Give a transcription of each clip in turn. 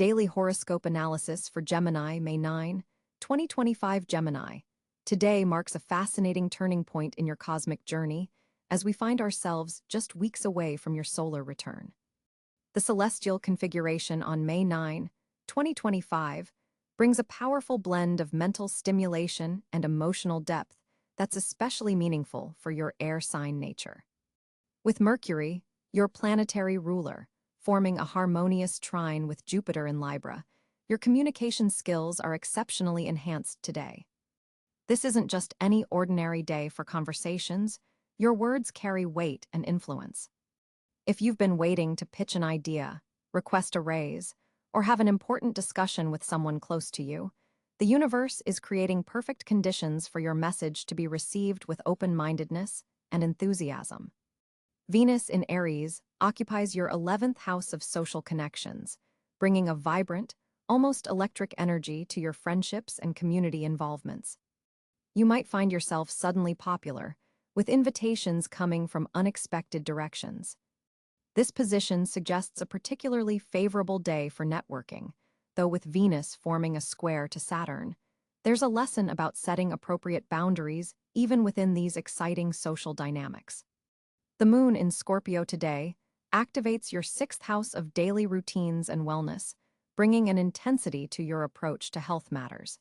Daily Horoscope Analysis for Gemini, May 9, 2025 Gemini. Today marks a fascinating turning point in your cosmic journey as we find ourselves just weeks away from your solar return. The celestial configuration on May 9, 2025 brings a powerful blend of mental stimulation and emotional depth that's especially meaningful for your air sign nature. With Mercury, your planetary ruler, forming a harmonious trine with Jupiter in Libra, your communication skills are exceptionally enhanced today. This isn't just any ordinary day for conversations, your words carry weight and influence. If you've been waiting to pitch an idea, request a raise, or have an important discussion with someone close to you, the universe is creating perfect conditions for your message to be received with open-mindedness and enthusiasm. Venus in Aries occupies your 11th house of social connections, bringing a vibrant, almost electric energy to your friendships and community involvements. You might find yourself suddenly popular, with invitations coming from unexpected directions. This position suggests a particularly favorable day for networking, though with Venus forming a square to Saturn, there's a lesson about setting appropriate boundaries even within these exciting social dynamics. The moon in Scorpio today activates your 6th house of daily routines and wellness, bringing an intensity to your approach to health matters.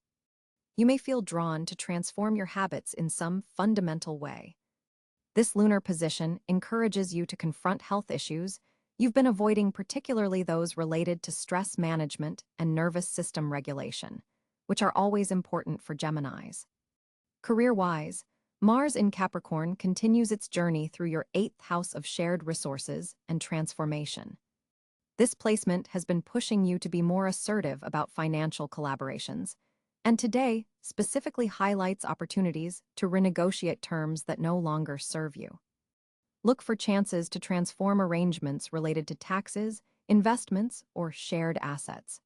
You may feel drawn to transform your habits in some fundamental way. This lunar position encourages you to confront health issues you've been avoiding, particularly those related to stress management and nervous system regulation, which are always important for Geminis. Career-wise, Mars in Capricorn continues its journey through your 8th house of shared resources and transformation. This placement has been pushing you to be more assertive about financial collaborations, and today specifically highlights opportunities to renegotiate terms that no longer serve you. Look for chances to transform arrangements related to taxes, investments, or shared assets.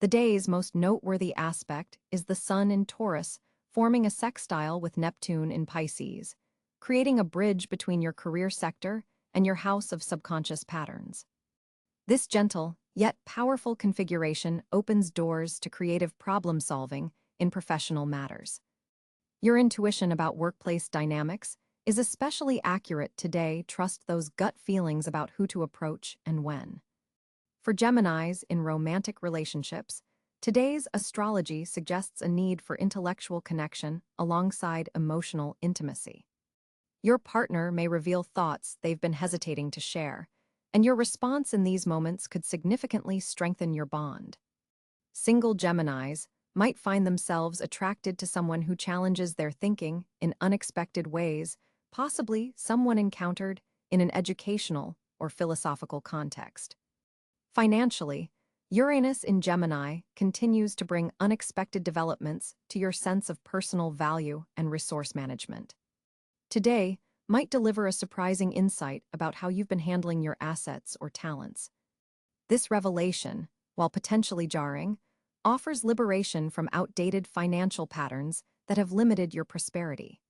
The day's most noteworthy aspect is the Sun in Taurus, forming a sextile with Neptune in Pisces, creating a bridge between your career sector and your house of subconscious patterns. This gentle, yet powerful configuration opens doors to creative problem-solving in professional matters. Your intuition about workplace dynamics is especially accurate today. Trust those gut feelings about who to approach and when. For Geminis in romantic relationships, today's astrology suggests a need for intellectual connection alongside emotional intimacy. Your partner may reveal thoughts they've been hesitating to share, and your response in these moments could significantly strengthen your bond. Single Geminis might find themselves attracted to someone who challenges their thinking in unexpected ways, possibly someone encountered in an educational or philosophical context. Financially, Uranus in Gemini continues to bring unexpected developments to your sense of personal value and resource management. Today might deliver a surprising insight about how you've been handling your assets or talents. This revelation, while potentially jarring, offers liberation from outdated financial patterns that have limited your prosperity.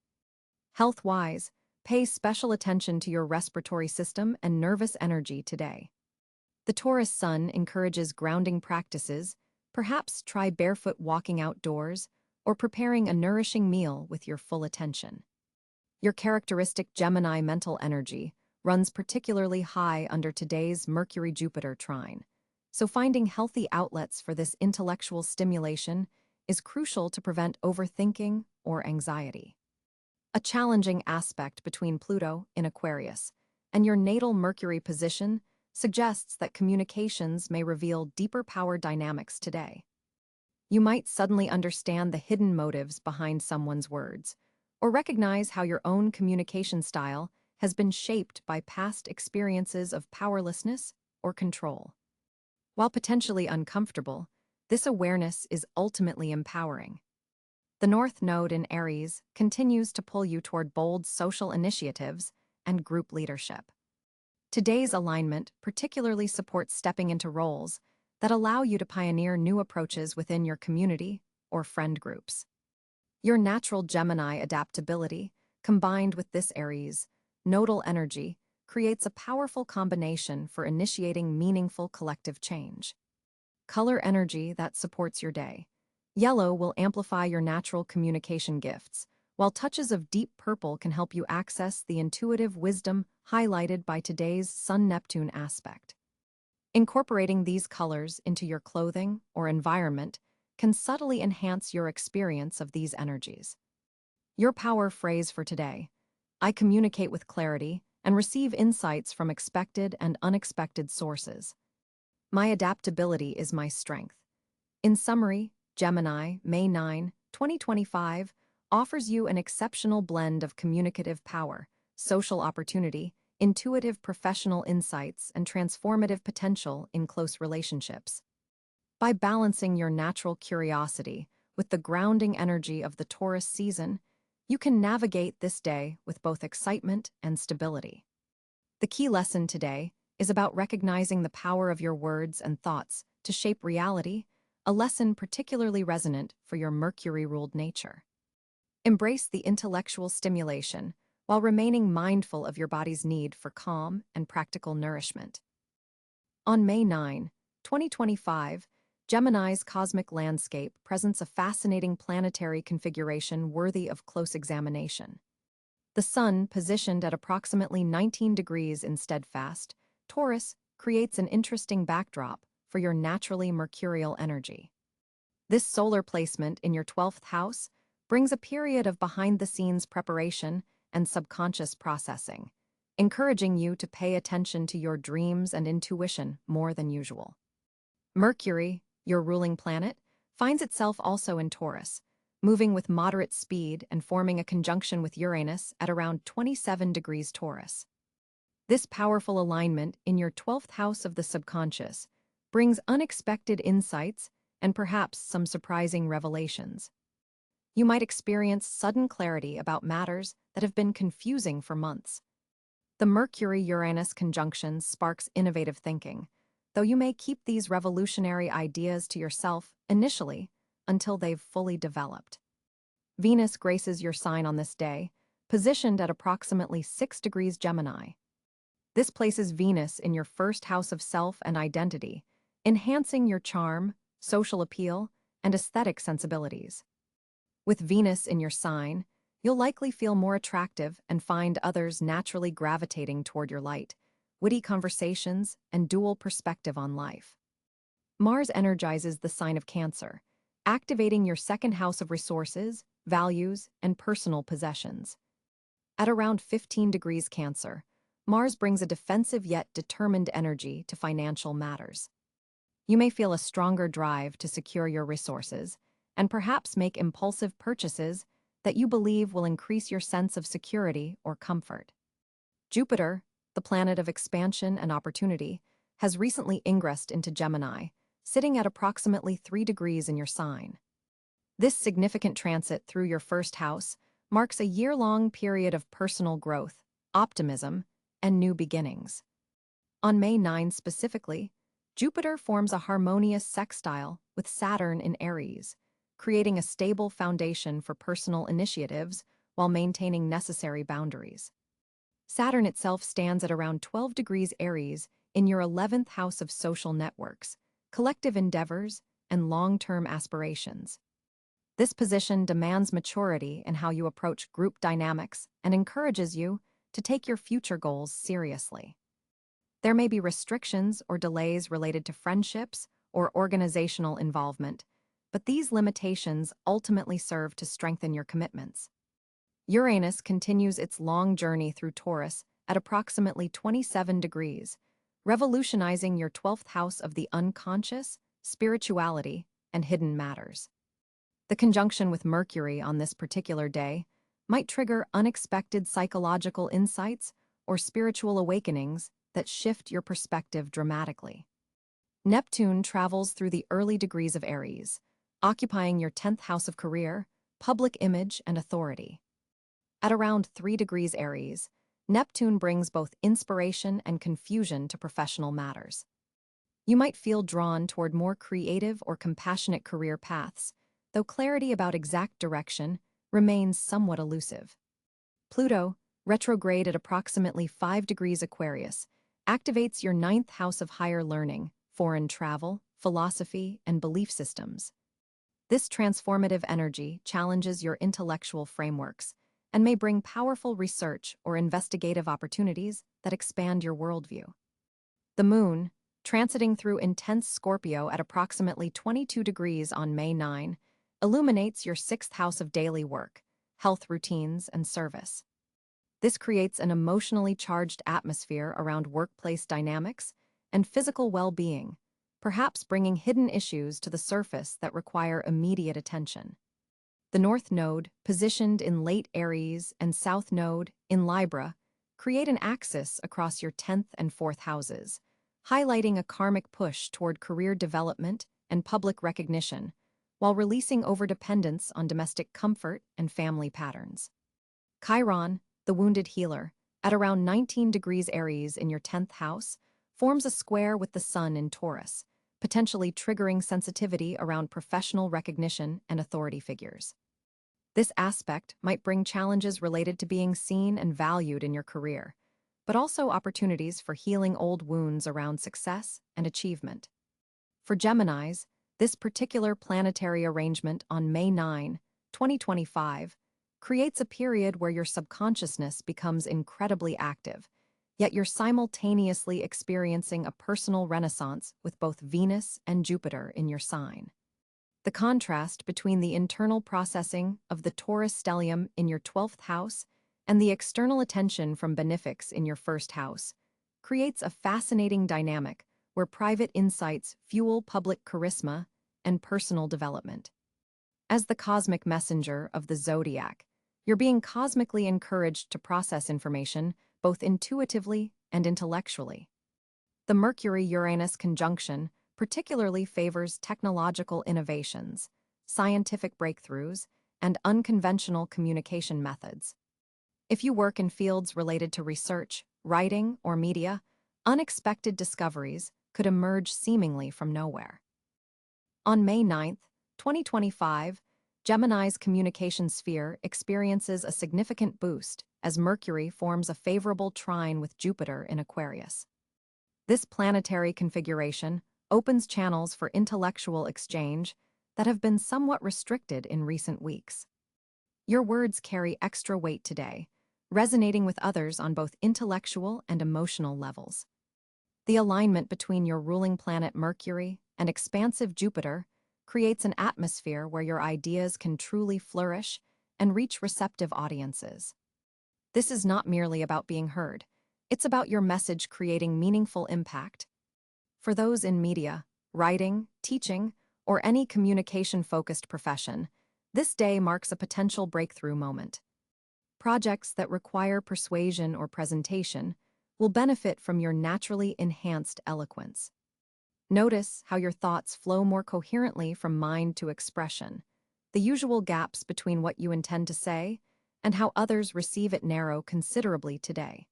Health-wise, pay special attention to your respiratory system and nervous energy today. The Taurus Sun encourages grounding practices. Perhaps try barefoot walking outdoors or preparing a nourishing meal with your full attention. Your characteristic Gemini mental energy runs particularly high under today's Mercury-Jupiter trine, so finding healthy outlets for this intellectual stimulation is crucial to prevent overthinking or anxiety. A challenging aspect between Pluto in Aquarius and your natal Mercury position suggests that communications may reveal deeper power dynamics today. You might suddenly understand the hidden motives behind someone's words, or recognize how your own communication style has been shaped by past experiences of powerlessness or control. While potentially uncomfortable, this awareness is ultimately empowering. The North Node in Aries continues to pull you toward bold social initiatives and group leadership. Today's alignment particularly supports stepping into roles that allow you to pioneer new approaches within your community or friend groups. Your natural Gemini adaptability, combined with this Aries nodal energy, creates a powerful combination for initiating meaningful collective change. color energy that supports your day. Yellow will amplify your natural communication gifts, while touches of deep purple can help you access the intuitive wisdom highlighted by today's Sun-Neptune aspect. Incorporating these colors into your clothing or environment can subtly enhance your experience of these energies. Your power phrase for today: I communicate with clarity and receive insights from expected and unexpected sources. My adaptability is my strength. In summary, Gemini, May 9, 2025, offers you an exceptional blend of communicative power, social opportunity, intuitive professional insights, and transformative potential in close relationships. By balancing your natural curiosity with the grounding energy of the Taurus season, you can navigate this day with both excitement and stability. The key lesson today is about recognizing the power of your words and thoughts to shape reality, a lesson particularly resonant for your Mercury-ruled nature. Embrace the intellectual stimulation while remaining mindful of your body's need for calm and practical nourishment. On May 9, 2025, Gemini's cosmic landscape presents a fascinating planetary configuration worthy of close examination. The Sun, positioned at approximately 19 degrees in steadfast Taurus, creates an interesting backdrop for your naturally mercurial energy. This solar placement in your 12th house brings a period of behind-the-scenes preparation and subconscious processing, encouraging you to pay attention to your dreams and intuition more than usual. Mercury, your ruling planet, finds itself also in Taurus, moving with moderate speed and forming a conjunction with Uranus at around 27 degrees Taurus. This powerful alignment in your 12th house of the subconscious brings unexpected insights and perhaps some surprising revelations. You might experience sudden clarity about matters that have been confusing for months. The Mercury-Uranus conjunction sparks innovative thinking, though you may keep these revolutionary ideas to yourself initially until they've fully developed. Venus graces your sign on this day, positioned at approximately 6 degrees Gemini. This places Venus in your first house of self and identity, enhancing your charm, social appeal, and aesthetic sensibilities. With Venus in your sign, you'll likely feel more attractive and find others naturally gravitating toward your light, witty conversations, and dual perspective on life. Mars energizes the sign of Cáncer, activating your second house of resources, values, and personal possessions. At around 15 degrees Cáncer, Mars brings a defensive yet determined energy to financial matters. You may feel a stronger drive to secure your resources and perhaps make impulsive purchases that you believe will increase your sense of security or comfort. Jupiter, the planet of expansion and opportunity, has recently ingressed into Gemini, sitting at approximately 3 degrees in your sign. This significant transit through your first house marks a year-long period of personal growth, optimism, and new beginnings. On May 9 specifically, Jupiter forms a harmonious sextile with Saturn in Aries, creating a stable foundation for personal initiatives while maintaining necessary boundaries. Saturn itself stands at around 12 degrees Aries in your 11th house of social networks, collective endeavors, and long-term aspirations. This position demands maturity in how you approach group dynamics and encourages you to take your future goals seriously. There may be restrictions or delays related to friendships or organizational involvement, but these limitations ultimately serve to strengthen your commitments. Uranus continues its long journey through Taurus at approximately 27 degrees, revolutionizing your 12th house of the unconscious, spirituality, and hidden matters. The conjunction with Mercury on this particular day might trigger unexpected psychological insights or spiritual awakenings that shift your perspective dramatically. Neptune travels through the early degrees of Aries, occupying your 10th house of career, public image, and authority. At around 3 degrees Aries, Neptune brings both inspiration and confusion to professional matters. You might feel drawn toward more creative or compassionate career paths, though clarity about exact direction remains somewhat elusive. Pluto, retrograde at approximately 5 degrees Aquarius, activates your 9th house of higher learning, foreign travel, philosophy, and belief systems. This transformative energy challenges your intellectual frameworks and may bring powerful research or investigative opportunities that expand your worldview. The moon, transiting through intense Scorpio at approximately 22 degrees on May 9, illuminates your sixth house of daily work, health routines, and service. This creates an emotionally charged atmosphere around workplace dynamics and physical well-being, perhaps bringing hidden issues to the surface that require immediate attention. The North Node, positioned in late Aries, and South Node, in Libra, create an axis across your 10th and 4th houses, highlighting a karmic push toward career development and public recognition, while releasing overdependence on domestic comfort and family patterns. Chiron, the wounded healer, at around 19 degrees Aries in your 10th house, forms a square with the Sun in Taurus, potentially triggering sensitivity around professional recognition and authority figures. This aspect might bring challenges related to being seen and valued in your career, but also opportunities for healing old wounds around success and achievement. For Geminis, this particular planetary arrangement on May 9, 2025, creates a period where your subconsciousness becomes incredibly active, yet you're simultaneously experiencing a personal renaissance with both Venus and Jupiter in your sign. The contrast between the internal processing of the Taurus stellium in your 12th house and the external attention from benefics in your 1st house creates a fascinating dynamic where private insights fuel public charisma and personal development. As the cosmic messenger of the zodiac, you're being cosmically encouraged to process information both intuitively and intellectually. The Mercury-Uranus conjunction particularly favors technological innovations, scientific breakthroughs, and unconventional communication methods. If you work in fields related to research, writing, or media, unexpected discoveries could emerge seemingly from nowhere. On May 9, 2025, Gemini's communication sphere experiences a significant boost as Mercury forms a favorable trine with Jupiter in Aquarius. This planetary configuration opens channels for intellectual exchange that have been somewhat restricted in recent weeks. Your words carry extra weight today, resonating with others on both intellectual and emotional levels. The alignment between your ruling planet Mercury and expansive Jupiter creates an atmosphere where your ideas can truly flourish and reach receptive audiences. This is not merely about being heard. It's about your message creating meaningful impact. For those in media, writing, teaching, or any communication-focused profession, this day marks a potential breakthrough moment. Projects that require persuasion or presentation will benefit from your naturally enhanced eloquence. Notice how your thoughts flow more coherently from mind to expression. The usual gaps between what you intend to say and how others receive it narrow considerably today.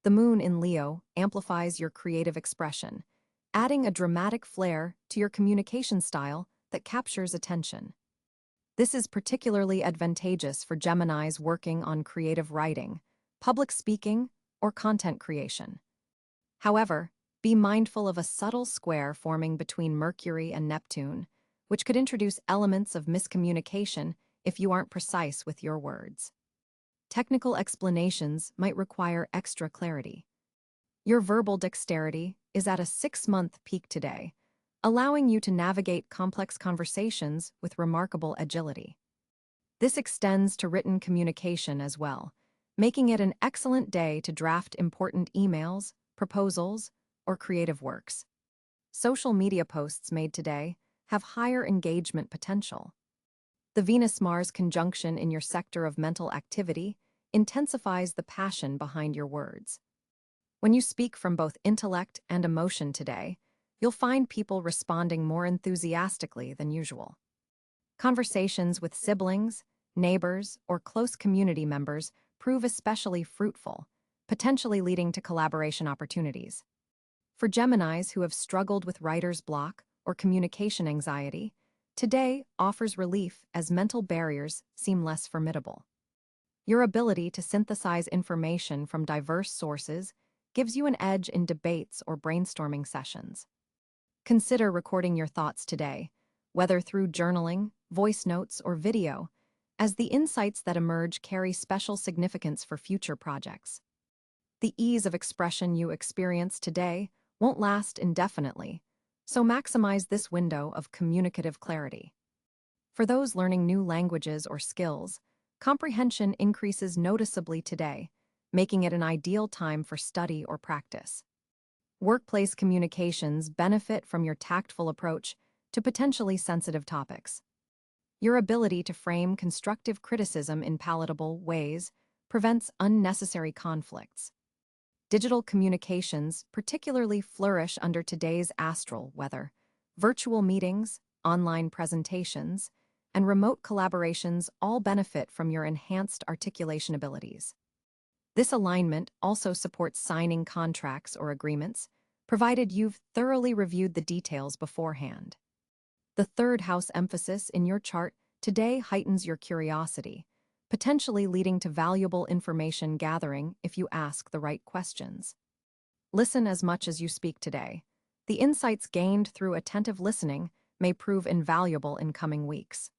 The moon in Leo amplifies your creative expression, adding a dramatic flair to your communication style that captures attention. This is particularly advantageous for Geminis working on creative writing, public speaking, or content creation. However, be mindful of a subtle square forming between Mercury and Neptune, which could introduce elements of miscommunication if you aren't precise with your words. Technical explanations might require extra clarity. Your verbal dexterity is at a 6-month peak today, allowing you to navigate complex conversations with remarkable agility. This extends to written communication as well, making it an excellent day to draft important emails, proposals, or creative works. Social media posts made today have higher engagement potential. The Venus-Mars conjunction in your sector of mental activity intensifies the passion behind your words. When you speak from both intellect and emotion today, you'll find people responding more enthusiastically than usual. Conversations with siblings, neighbors, or close community members prove especially fruitful, potentially leading to collaboration opportunities. For Geminis who have struggled with writer's block or communication anxiety, today offers relief as mental barriers seem less formidable. Your ability to synthesize information from diverse sources gives you an edge in debates or brainstorming sessions. Consider recording your thoughts today, whether through journaling, voice notes, or video, as the insights that emerge carry special significance for future projects. The ease of expression you experience today won't last indefinitely, so maximize this window of communicative clarity. For those learning new languages or skills, comprehension increases noticeably today, making it an ideal time for study or practice. Workplace communications benefit from your tactful approach to potentially sensitive topics. Your ability to frame constructive criticism in palatable ways prevents unnecessary conflicts. Digital communications particularly flourish under today's astral weather. Virtual meetings, online presentations, and remote collaborations all benefit from your enhanced articulation abilities. This alignment also supports signing contracts or agreements, provided you've thoroughly reviewed the details beforehand. The third house emphasis in your chart today heightens your curiosity, potentially leading to valuable information gathering if you ask the right questions. Listen as much as you speak today. The insights gained through attentive listening may prove invaluable in coming weeks.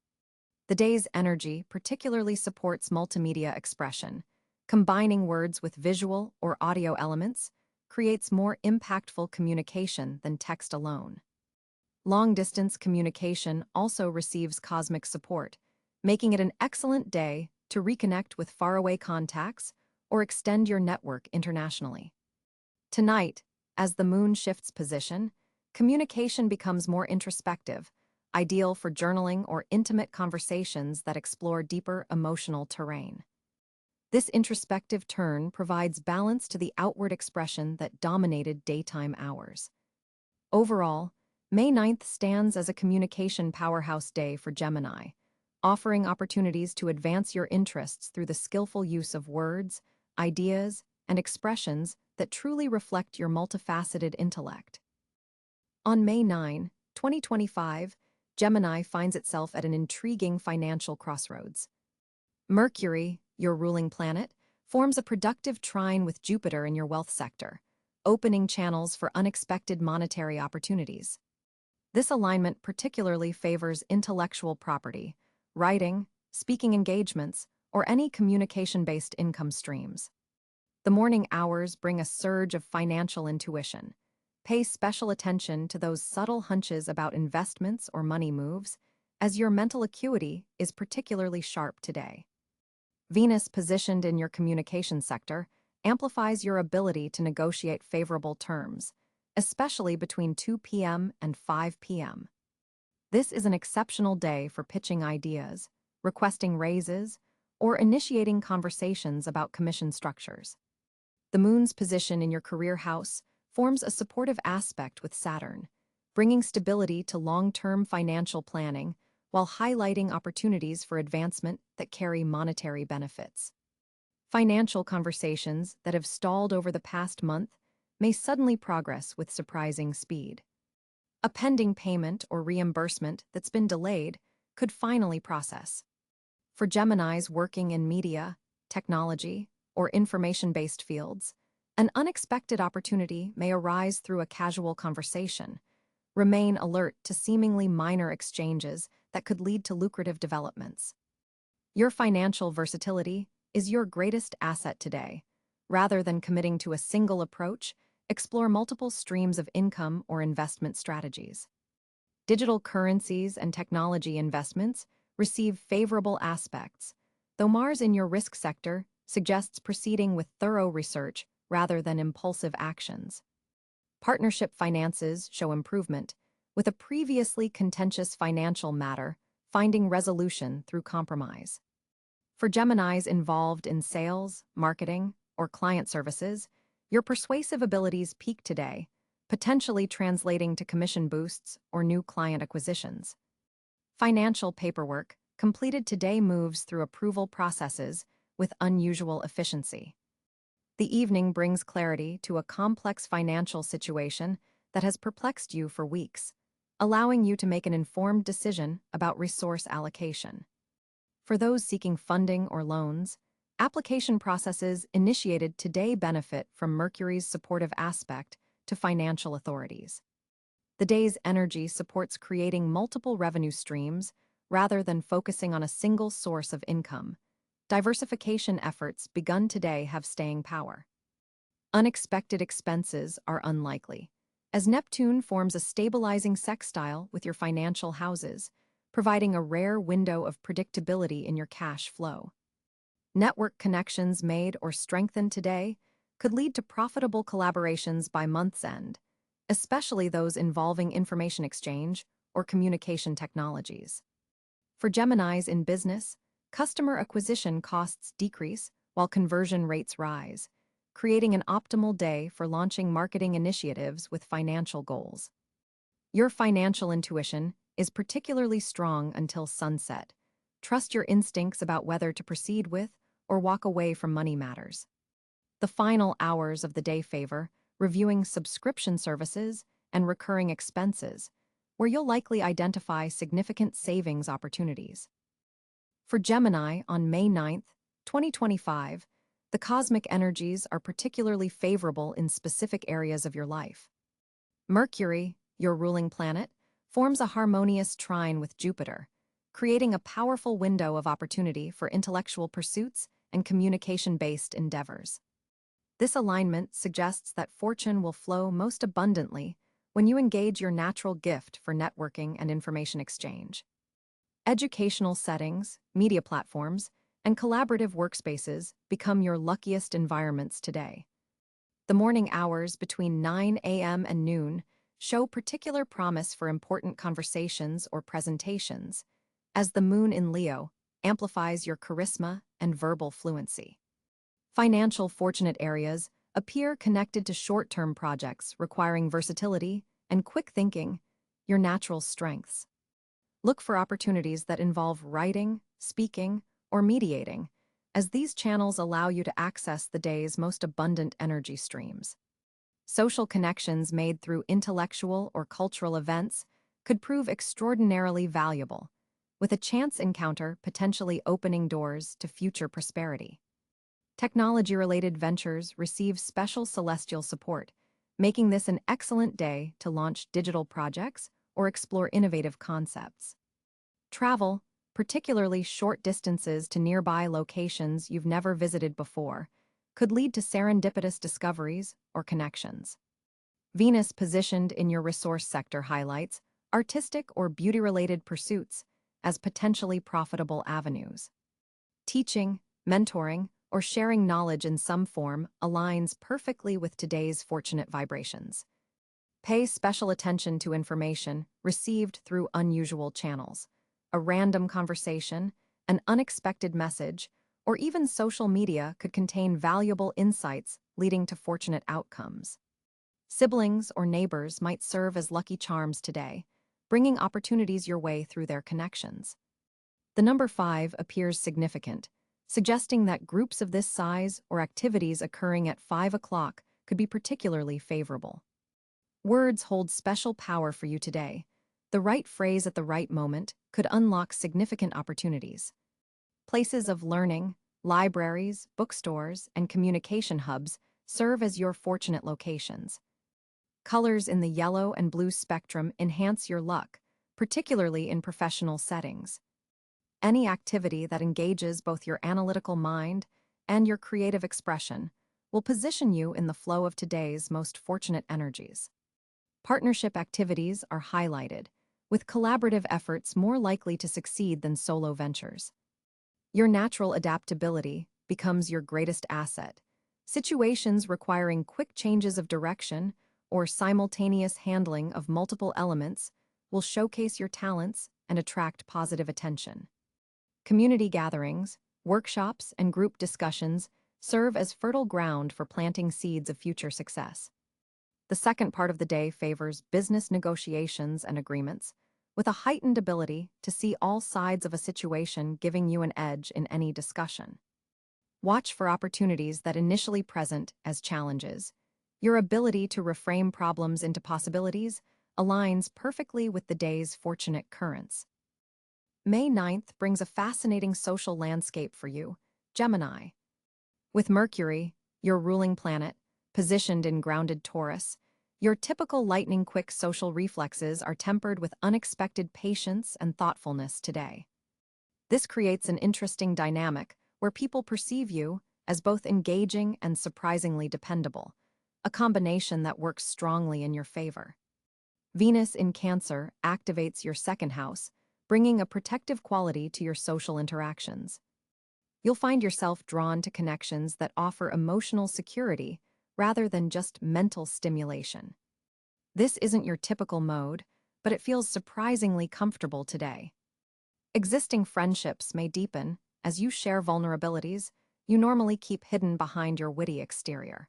The day's energy particularly supports multimedia expression. Combining words with visual or audio elements creates more impactful communication than text alone. Long-distance communication also receives cosmic support, making it an excellent day to reconnect with faraway contacts or extend your network internationally. Tonight, as the moon shifts position, communication becomes more introspective, ideal for journaling or intimate conversations that explore deeper emotional terrain. This introspective turn provides balance to the outward expression that dominated daytime hours. Overall, May 9th stands as a communication powerhouse day for Gemini, offering opportunities to advance your interests through the skillful use of words, ideas, and expressions that truly reflect your multifaceted intellect. On May 9, 2025, Gemini finds itself at an intriguing financial crossroads. Mercury, your ruling planet, forms a productive trine with Jupiter in your wealth sector, opening channels for unexpected monetary opportunities. This alignment particularly favors intellectual property, writing, speaking engagements, or any communication-based income streams. The morning hours bring a surge of financial intuition. Pay special attention to those subtle hunches about investments or money moves, as your mental acuity is particularly sharp today. Venus, positioned in your communication sector, amplifies your ability to negotiate favorable terms, especially between 2 p.m. and 5 p.m. This is an exceptional day for pitching ideas, requesting raises, or initiating conversations about commission structures. The moon's position in your career house forms a supportive aspect with Saturn, bringing stability to long-term financial planning while highlighting opportunities for advancement that carry monetary benefits. Financial conversations that have stalled over the past month may suddenly progress with surprising speed. A pending payment or reimbursement that's been delayed could finally process. For Geminis working in media, technology, or information-based fields, an unexpected opportunity may arise through a casual conversation. Remain alert to seemingly minor exchanges that could lead to lucrative developments. Your financial versatility is your greatest asset today. Rather than committing to a single approach, explore multiple streams of income or investment strategies. Digital currencies and technology investments receive favorable aspects, though Mars in your risk sector suggests proceeding with thorough research rather than impulsive actions. Partnership finances show improvement, with a previously contentious financial matter finding resolution through compromise. For Geminis involved in sales, marketing, or client services, your persuasive abilities peak today, potentially translating to commission boosts or new client acquisitions. Financial paperwork completed today moves through approval processes with unusual efficiency. The evening brings clarity to a complex financial situation that has perplexed you for weeks, allowing you to make an informed decision about resource allocation. For those seeking funding or loans, application processes initiated today benefit from Mercury's supportive aspect to financial authorities. The day's energy supports creating multiple revenue streams rather than focusing on a single source of income. Diversification efforts begun today have staying power. Unexpected expenses are unlikely, as Neptune forms a stabilizing sextile with your financial houses, providing a rare window of predictability in your cash flow. Network connections made or strengthened today could lead to profitable collaborations by month's end, especially those involving information exchange or communication technologies. For Geminis in business, customer acquisition costs decrease while conversion rates rise, creating an optimal day for launching marketing initiatives with financial goals. Your financial intuition is particularly strong until sunset. Trust your instincts about whether to proceed with or walk away from money matters. The final hours of the day favor reviewing subscription services and recurring expenses, where you'll likely identify significant savings opportunities. For Gemini on May 9th, 2025, the cosmic energies are particularly favorable in specific areas of your life. Mercury, your ruling planet, forms a harmonious trine with Jupiter, creating a powerful window of opportunity for intellectual pursuits and communication-based endeavors. This alignment suggests that fortune will flow most abundantly when you engage your natural gift for networking and information exchange. Educational settings, media platforms, and collaborative workspaces become your luckiest environments today. The morning hours between 9 a.m. and noon show particular promise for important conversations or presentations, as the moon in Leo amplifies your charisma and verbal fluency. Financial fortunate areas appear connected to short-term projects requiring versatility and quick thinking, your natural strengths. Look for opportunities that involve writing, speaking, or mediating, as these channels allow you to access the day's most abundant energy streams. Social connections made through intellectual or cultural events could prove extraordinarily valuable, with a chance encounter potentially opening doors to future prosperity. Technology-related ventures receive special celestial support, making this an excellent day to launch digital projects or explore innovative concepts. Travel, particularly short distances to nearby locations you've never visited before, could lead to serendipitous discoveries or connections. Venus positioned in your resource sector highlights artistic or beauty-related pursuits as potentially profitable avenues. Teaching, mentoring, or sharing knowledge in some form aligns perfectly with today's fortunate vibrations. Pay special attention to information received through unusual channels. A random conversation, an unexpected message, or even social media could contain valuable insights leading to fortunate outcomes. Siblings or neighbors might serve as lucky charms today, bringing opportunities your way through their connections. The number 5 appears significant, suggesting that groups of this size or activities occurring at 5 o'clock could be particularly favorable. Words hold special power for you today. The right phrase at the right moment could unlock significant opportunities. Places of learning, libraries, bookstores, and communication hubs serve as your fortunate locations. Colors in the yellow and blue spectrum enhance your luck, particularly in professional settings. Any activity that engages both your analytical mind and your creative expression will position you in the flow of today's most fortunate energies. Partnership activities are highlighted, with collaborative efforts more likely to succeed than solo ventures. Your natural adaptability becomes your greatest asset. Situations requiring quick changes of direction or simultaneous handling of multiple elements will showcase your talents and attract positive attention. Community gatherings, workshops, and group discussions serve as fertile ground for planting seeds of future success. The second part of the day favors business negotiations and agreements, with a heightened ability to see all sides of a situation, giving you an edge in any discussion. Watch for opportunities that initially present as challenges. Your ability to reframe problems into possibilities aligns perfectly with the day's fortunate currents. May 9th brings a fascinating social landscape for you, Gemini. With Mercury, your ruling planet, positioned in grounded Taurus, Your typical lightning-quick social reflexes are tempered with unexpected patience and thoughtfulness today. This creates an interesting dynamic where people perceive you as both engaging and surprisingly dependable, a combination that works strongly in your favor. Venus in Cancer activates your second house, bringing a protective quality to your social interactions. You'll find yourself drawn to connections that offer emotional security rather than just mental stimulation. This isn't your typical mode, but it feels surprisingly comfortable today. Existing friendships may deepen as you share vulnerabilities you normally keep hidden behind your witty exterior.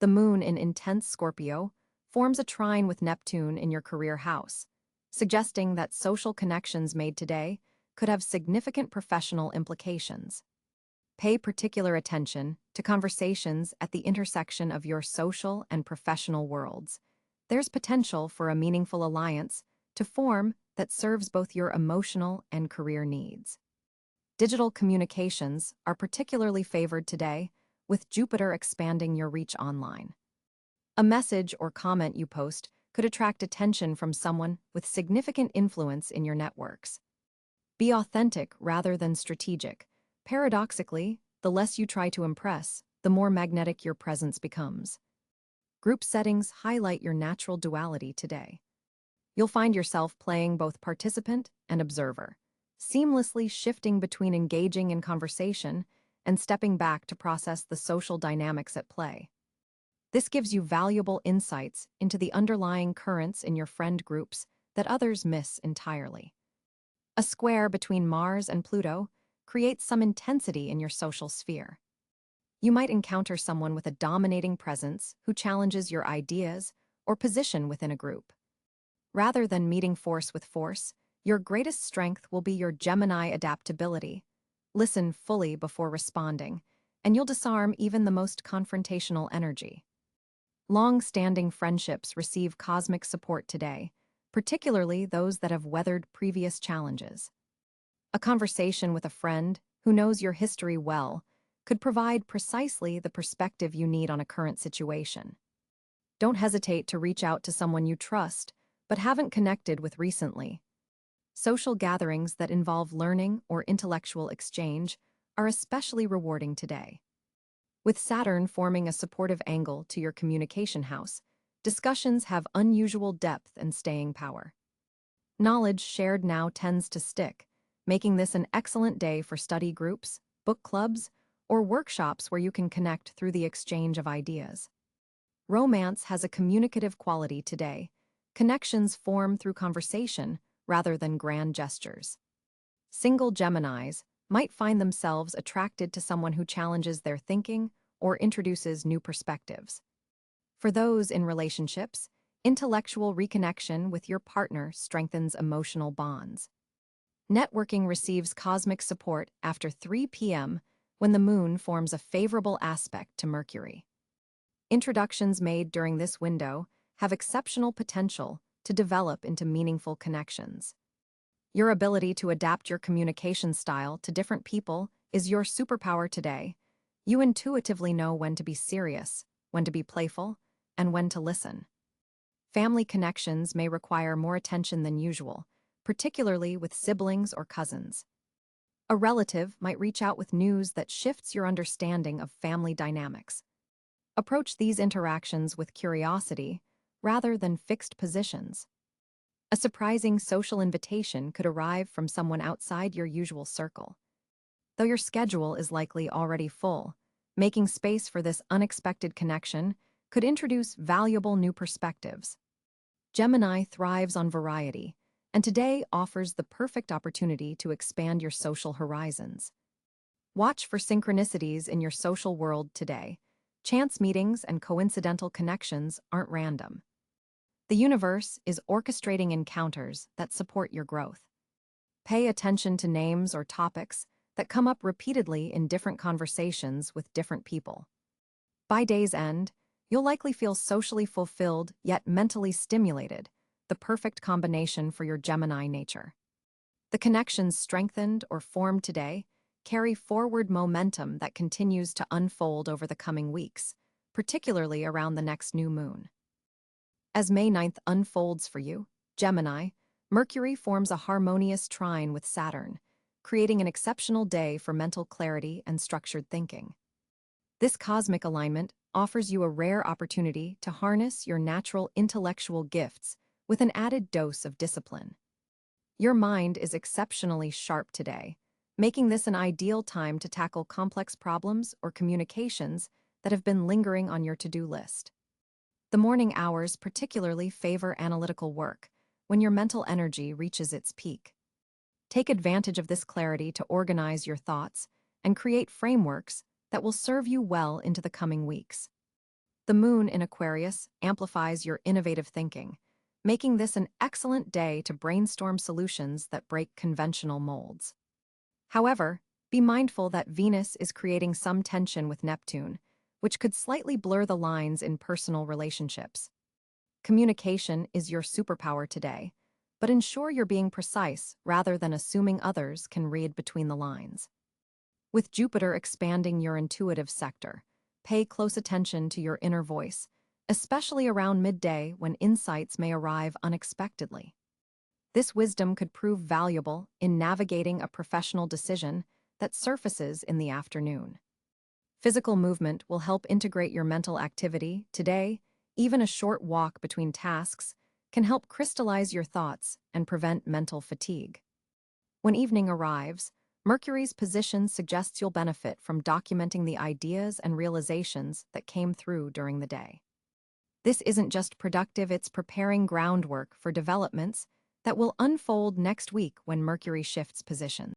The moon in intense Scorpio forms a trine with Neptune in your career house, suggesting that social connections made today could have significant professional implications. Pay particular attention to conversations at the intersection of your social and professional worlds. There's potential for a meaningful alliance to form that serves both your emotional and career needs. Digital communications are particularly favored today, with Jupiter expanding your reach online. A message or comment you post could attract attention from someone with significant influence in your networks. Be authentic rather than strategic. Paradoxically, the less you try to impress, the more magnetic your presence becomes. Group settings highlight your natural duality today. You'll find yourself playing both participant and observer, seamlessly shifting between engaging in conversation and stepping back to process the social dynamics at play. This gives you valuable insights into the underlying currents in your friend groups that others miss entirely. A square between Mars and Pluto creates some intensity in your social sphere. You might encounter someone with a dominating presence who challenges your ideas or position within a group. Rather than meeting force with force, your greatest strength will be your Gemini adaptability. Listen fully before responding, and you'll disarm even the most confrontational energy. Long-standing friendships receive cosmic support today, particularly those that have weathered previous challenges. A conversation with a friend who knows your history well could provide precisely the perspective you need on a current situation. Don't hesitate to reach out to someone you trust but haven't connected with recently. Social gatherings that involve learning or intellectual exchange are especially rewarding today. With Saturn forming a supportive angle to your communication house, discussions have unusual depth and staying power. Knowledge shared now tends to stick, making this an excellent day for study groups, book clubs, or workshops where you can connect through the exchange of ideas. Romance has a communicative quality today. Connections form through conversation rather than grand gestures. Single Geminis might find themselves attracted to someone who challenges their thinking or introduces new perspectives. For those in relationships, intellectual reconnection with your partner strengthens emotional bonds. Networking receives cosmic support after 3 p.m. when the moon forms a favorable aspect to Mercury. Introductions made during this window have exceptional potential to develop into meaningful connections. Your ability to adapt your communication style to different people is your superpower today. You intuitively know when to be serious, when to be playful, and when to listen. Family connections may require more attention than usual, particularly with siblings or cousins. A relative might reach out with news that shifts your understanding of family dynamics. Approach these interactions with curiosity rather than fixed positions. A surprising social invitation could arrive from someone outside your usual circle. Though your schedule is likely already full, making space for this unexpected connection could introduce valuable new perspectives. Gemini thrives on variety, and today offers the perfect opportunity to expand your social horizons. Watch for synchronicities in your social world today. Chance meetings and coincidental connections aren't random. The universe is orchestrating encounters that support your growth. Pay attention to names or topics that come up repeatedly in different conversations with different people. By day's end, you'll likely feel socially fulfilled yet mentally stimulated, the perfect combination for your Gemini nature. The connections strengthened or formed today carry forward momentum that continues to unfold over the coming weeks, particularly around the next new moon. As May 9th unfolds for you, Gemini, Mercury forms a harmonious trine with Saturn, creating an exceptional day for mental clarity and structured thinking. This cosmic alignment offers you a rare opportunity to harness your natural intellectual gifts with an added dose of discipline. Your mind is exceptionally sharp today, making this an ideal time to tackle complex problems or communications that have been lingering on your to-do list. The morning hours particularly favor analytical work, when your mental energy reaches its peak. Take advantage of this clarity to organize your thoughts and create frameworks that will serve you well into the coming weeks. The moon in Aquarius amplifies your innovative thinking, making this an excellent day to brainstorm solutions that break conventional molds. However, be mindful that Venus is creating some tension with Neptune, which could slightly blur the lines in personal relationships. Communication is your superpower today, but ensure you're being precise rather than assuming others can read between the lines. With Jupiter expanding your intuitive sector, pay close attention to your inner voice, especially around midday when insights may arrive unexpectedly. This wisdom could prove valuable in navigating a professional decision that surfaces in the afternoon. Physical movement will help integrate your mental activity. Today, even a short walk between tasks can help crystallize your thoughts and prevent mental fatigue. When evening arrives, Mercury's position suggests you'll benefit from documenting the ideas and realizations that came through during the day. This isn't just productive, it's preparing groundwork for developments that will unfold next week when Mercury shifts positions.